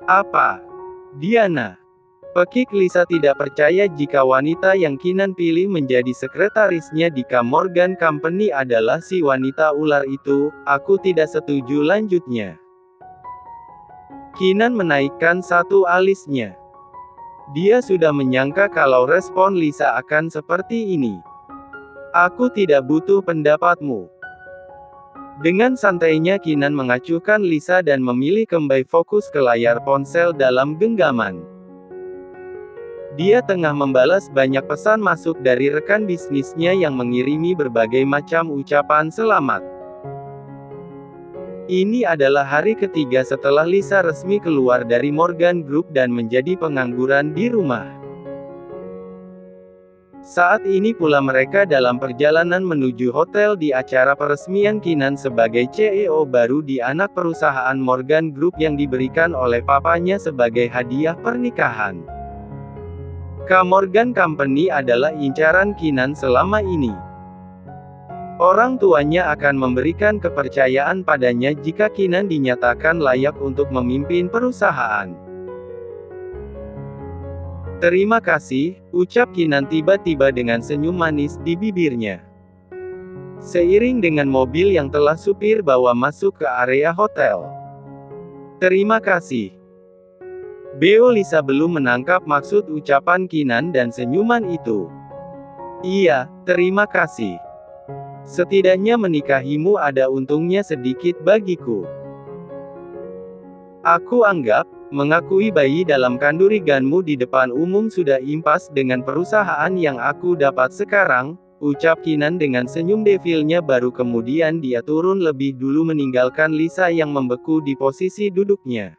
Apa? Diana. Pekik Lisa tidak percaya jika wanita yang Keenan pilih menjadi sekretarisnya di K. Morgan Company adalah si wanita ular itu. Aku tidak setuju, lanjutnya. Keenan menaikkan satu alisnya. Dia sudah menyangka kalau respon Lisa akan seperti ini. Aku tidak butuh pendapatmu. Dengan santainya Keenan mengacuhkan Lisa dan memilih kembali fokus ke layar ponsel dalam genggaman. Dia tengah membalas banyak pesan masuk dari rekan bisnisnya yang mengirimi berbagai macam ucapan selamat. Ini adalah hari ketiga setelah Lisa resmi keluar dari Morgan Group dan menjadi pengangguran di rumah. Saat ini pula mereka dalam perjalanan menuju hotel di acara peresmian Keenan sebagai CEO baru di anak perusahaan Morgan Group yang diberikan oleh papanya sebagai hadiah pernikahan. K. Morgan Company adalah incaran Keenan selama ini. Orang tuanya akan memberikan kepercayaan padanya jika Keenan dinyatakan layak untuk memimpin perusahaan. Terima kasih, ucap Keenan tiba-tiba dengan senyum manis di bibirnya. Seiring dengan mobil yang telah supir bawa masuk ke area hotel. Terima kasih. Beo Lisa belum menangkap maksud ucapan Keenan dan senyuman itu. Iya, terima kasih. Setidaknya menikahimu ada untungnya sedikit bagiku. Aku anggap, mengakui bayi dalam kandunganmu di depan umum sudah impas dengan perusahaan yang aku dapat sekarang, ucap Keenan dengan senyum devilnya baru kemudian dia turun lebih dulu meninggalkan Lisa yang membeku di posisi duduknya.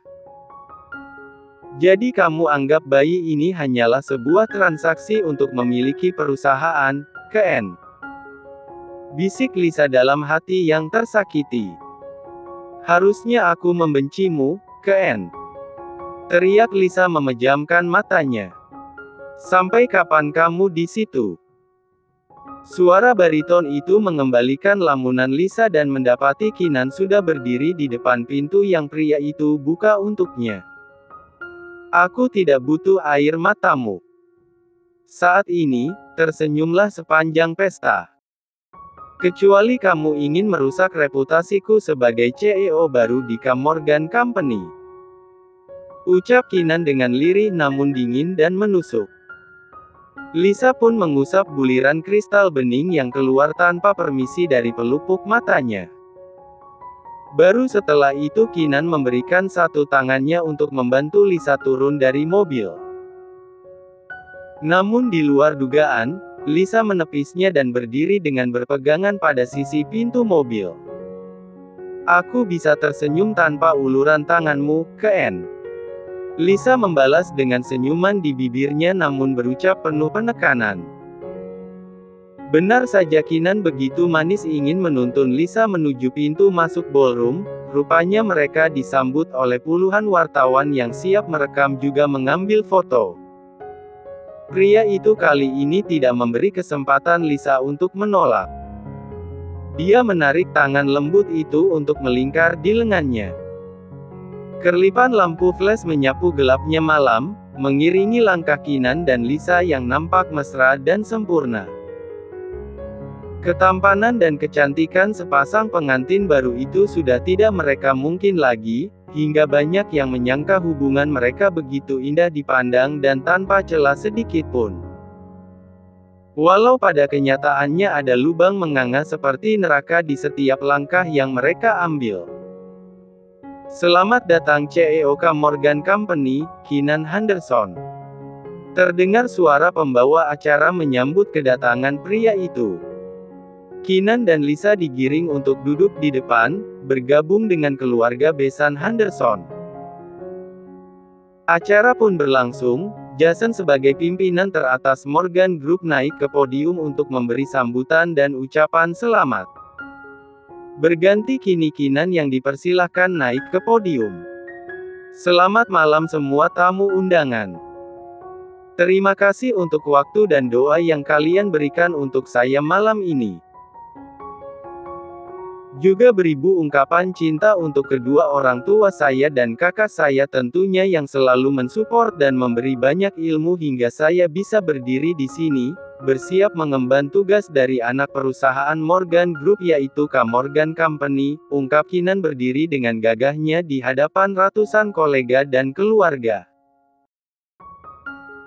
Jadi kamu anggap bayi ini hanyalah sebuah transaksi untuk memiliki perusahaan, Ken? Bisik Lisa dalam hati yang tersakiti. Harusnya aku membencimu, Ken. Teriak Lisa memejamkan matanya. Sampai kapan kamu di situ? Suara bariton itu mengembalikan lamunan Lisa dan mendapati Keenan sudah berdiri di depan pintu yang pria itu buka untuknya. Aku tidak butuh air matamu. Saat ini, tersenyumlah sepanjang pesta. Kecuali kamu ingin merusak reputasiku sebagai CEO baru di K. Morgan Company. Ucap Keenan dengan lirih namun dingin dan menusuk. Lisa pun mengusap buliran kristal bening yang keluar tanpa permisi dari pelupuk matanya. Baru setelah itu Keenan memberikan satu tangannya untuk membantu Lisa turun dari mobil. Namun di luar dugaan, Lisa menepisnya dan berdiri dengan berpegangan pada sisi pintu mobil. Aku bisa tersenyum tanpa uluran tanganmu, Ken. Lisa membalas dengan senyuman di bibirnya namun berucap penuh penekanan. Benar saja Keenan begitu manis ingin menuntun Lisa menuju pintu masuk ballroom, rupanya mereka disambut oleh puluhan wartawan yang siap merekam juga mengambil foto. Pria itu kali ini tidak memberi kesempatan Lisa untuk menolak. Dia menarik tangan lembut itu untuk melingkar di lengannya. Kerlipan lampu flash menyapu gelapnya malam, mengiringi langkah Keenan dan Lisa yang nampak mesra dan sempurna. Ketampanan dan kecantikan sepasang pengantin baru itu sudah tidak mereka mungkin lagi, hingga banyak yang menyangka hubungan mereka begitu indah dipandang dan tanpa celah sedikit pun. Walau pada kenyataannya ada lubang menganga seperti neraka di setiap langkah yang mereka ambil. Selamat datang CEO K. Morgan Company, Keenan Henderson. Terdengar suara pembawa acara menyambut kedatangan pria itu. Keenan dan Lisa digiring untuk duduk di depan, bergabung dengan keluarga besan Henderson. Acara pun berlangsung, Jason sebagai pimpinan teratas Morgan Group naik ke podium untuk memberi sambutan dan ucapan selamat. Berganti kini Keenan yang dipersilahkan naik ke podium. Selamat malam semua tamu undangan. Terima kasih untuk waktu dan doa yang kalian berikan untuk saya malam ini. Juga beribu ungkapan cinta untuk kedua orang tua saya dan kakak saya tentunya yang selalu mensupport dan memberi banyak ilmu hingga saya bisa berdiri di sini, bersiap mengemban tugas dari anak perusahaan Morgan Group yaitu K Morgan Company, ungkap Kinan berdiri dengan gagahnya di hadapan ratusan kolega dan keluarga.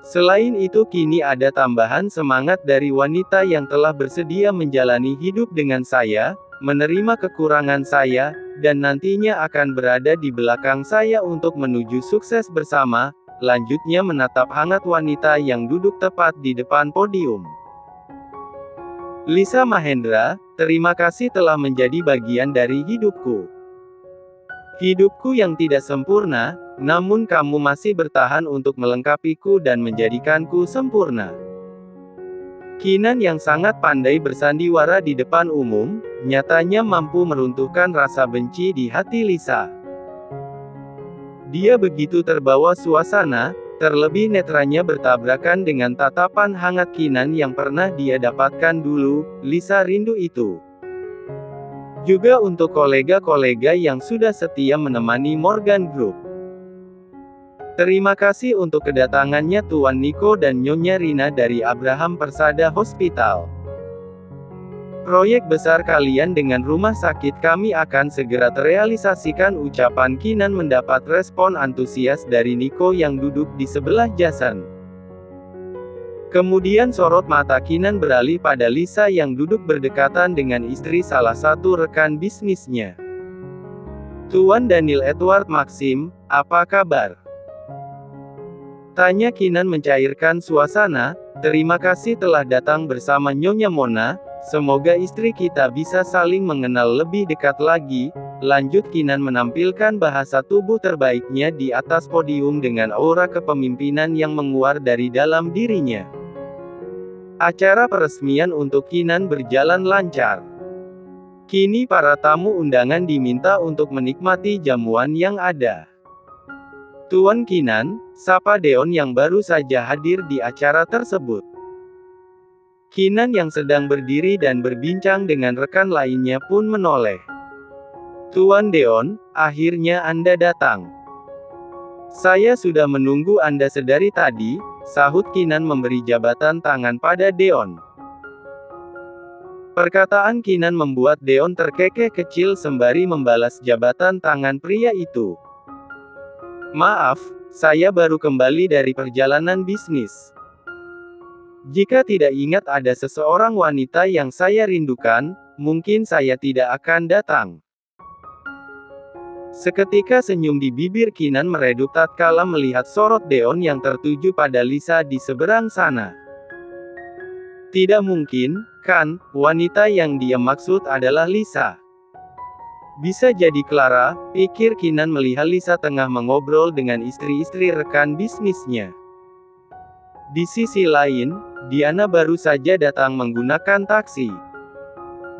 Selain itu kini ada tambahan semangat dari wanita yang telah bersedia menjalani hidup dengan saya, menerima kekurangan saya, dan nantinya akan berada di belakang saya untuk menuju sukses bersama. Lanjutnya menatap hangat wanita yang duduk tepat di depan podium. Lisa Mahendra, terima kasih telah menjadi bagian dari hidupku. Hidupku yang tidak sempurna, namun kamu masih bertahan untuk melengkapiku dan menjadikanku sempurna. Kinan yang sangat pandai bersandiwara di depan umum, nyatanya mampu meruntuhkan rasa benci di hati Lisa. Dia begitu terbawa suasana, terlebih netranya bertabrakan dengan tatapan hangat Kinan yang pernah dia dapatkan dulu. Lisa rindu itu. Juga untuk kolega-kolega yang sudah setia menemani Morgan Group. Terima kasih untuk kedatangannya Tuan Niko dan Nyonya Rina dari Abraham Persada Hospital. Proyek besar kalian dengan rumah sakit kami akan segera terrealisasikan, ucapan Kinan mendapat respon antusias dari Niko yang duduk di sebelah Jason. Kemudian sorot mata Kinan beralih pada Lisa yang duduk berdekatan dengan istri salah satu rekan bisnisnya. Tuan Daniel Edward Maxim, apa kabar? Tanya Kinan mencairkan suasana. Terima kasih telah datang bersama Nyonya Mona, semoga istri kita bisa saling mengenal lebih dekat lagi. Lanjut Kinan menampilkan bahasa tubuh terbaiknya di atas podium dengan aura kepemimpinan yang menguar dari dalam dirinya. Acara peresmian untuk Kinan berjalan lancar. Kini para tamu undangan diminta untuk menikmati jamuan yang ada. Tuan Kinan, sapa Deon yang baru saja hadir di acara tersebut. Kinan yang sedang berdiri dan berbincang dengan rekan lainnya pun menoleh. Tuan Deon, akhirnya Anda datang. Saya sudah menunggu Anda sedari tadi, sahut Kinan memberi jabatan tangan pada Deon. Perkataan Kinan membuat Deon terkekeh kecil sembari membalas jabatan tangan pria itu. Maaf, saya baru kembali dari perjalanan bisnis. Jika tidak ingat ada seseorang wanita yang saya rindukan, mungkin saya tidak akan datang. Seketika senyum di bibir Kinan meredup tatkala melihat sorot Deon yang tertuju pada Lisa di seberang sana. Tidak mungkin, kan, wanita yang dia maksud adalah Lisa. Bisa jadi Clara, pikir Kinan melihat Lisa tengah mengobrol dengan istri-istri rekan bisnisnya. Di sisi lain, Diana baru saja datang menggunakan taksi.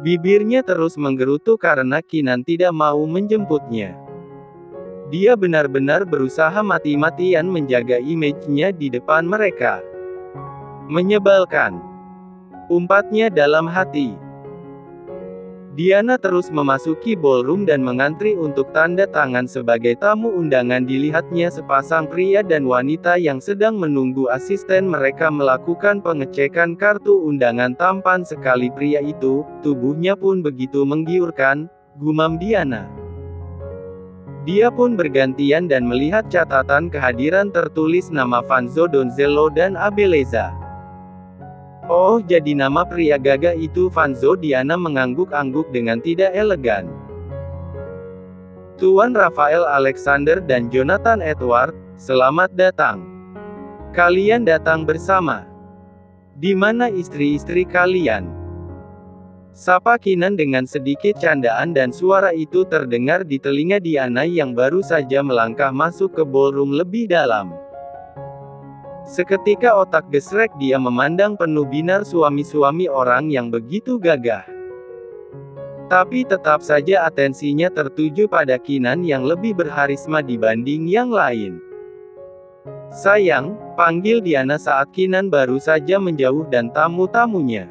Bibirnya terus menggerutu karena Kinan tidak mau menjemputnya. Dia benar-benar berusaha mati-matian menjaga image-nya di depan mereka. Menyebalkan, umpatnya dalam hati. Diana terus memasuki ballroom dan mengantri untuk tanda tangan sebagai tamu undangan. Dilihatnya sepasang pria dan wanita yang sedang menunggu asisten mereka melakukan pengecekan kartu undangan. Tampan sekali pria itu, tubuhnya pun begitu menggiurkan, gumam Diana. Dia pun bergantian dan melihat catatan kehadiran tertulis nama Vanzo Donzello dan Abeleza. Oh, jadi nama pria gagah itu Vanzo. Diana mengangguk-angguk dengan tidak elegan. Tuan Rafael Alexander dan Jonathan Edward, selamat datang. Kalian datang bersama. Di mana istri-istri kalian? Sapa Kinan dengan sedikit candaan dan suara itu terdengar di telinga Diana yang baru saja melangkah masuk ke ballroom lebih dalam. Seketika otak gesrek dia memandang penuh binar suami-suami orang yang begitu gagah. Tapi tetap saja atensinya tertuju pada Kinan yang lebih berharisma dibanding yang lain. Sayang, panggil Diana saat Kinan baru saja menjauh dan tamu-tamunya.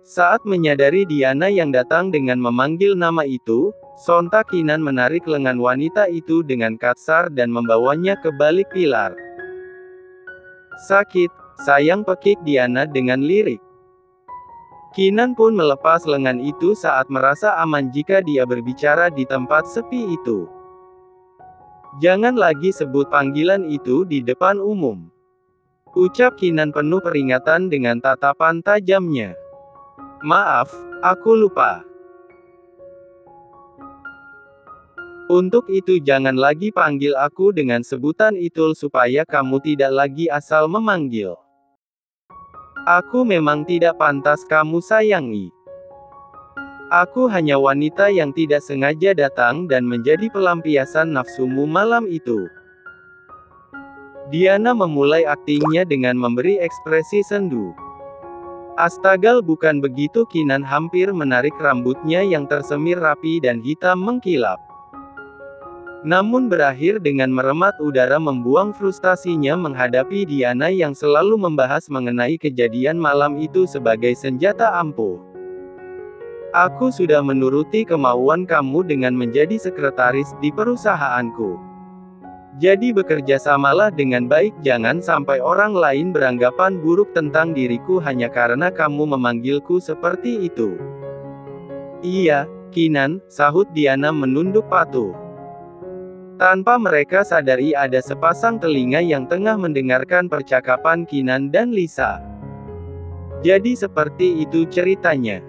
Saat menyadari Diana yang datang dengan memanggil nama itu, sontak Kinan menarik lengan wanita itu dengan kasar dan membawanya ke balik pilar. "Sakit, sayang," pekik Diana dengan lirik. Kinan pun melepas lengan itu saat merasa aman jika dia berbicara di tempat sepi itu. "Jangan lagi sebut panggilan itu di depan umum," ucap Kinan penuh peringatan dengan tatapan tajamnya. "Maaf, aku lupa. Untuk itu jangan lagi panggil aku dengan sebutan itu supaya kamu tidak lagi asal memanggil. Aku memang tidak pantas kamu sayangi. Aku hanya wanita yang tidak sengaja datang dan menjadi pelampiasan nafsumu malam itu." Diana memulai aktingnya dengan memberi ekspresi sendu. "Astaga, bukan begitu." Kinan hampir menarik rambutnya yang tersemir rapi dan hitam mengkilap. Namun berakhir dengan meremat udara, membuang frustasinya menghadapi Diana yang selalu membahas mengenai kejadian malam itu sebagai senjata ampuh. "Aku sudah menuruti kemauan kamu dengan menjadi sekretaris di perusahaanku. Jadi bekerjasamalah dengan baik, jangan sampai orang lain beranggapan buruk tentang diriku hanya karena kamu memanggilku seperti itu." "Iya, Kinan," sahut Diana menunduk patuh. Tanpa mereka sadari ada sepasang telinga yang tengah mendengarkan percakapan Kinan dan Lisa. "Jadi seperti itu ceritanya.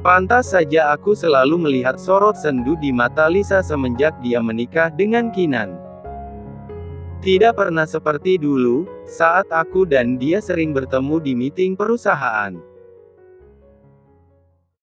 Pantas saja aku selalu melihat sorot sendu di mata Lisa semenjak dia menikah dengan Kinan. Tidak pernah seperti dulu, saat aku dan dia sering bertemu di meeting perusahaan.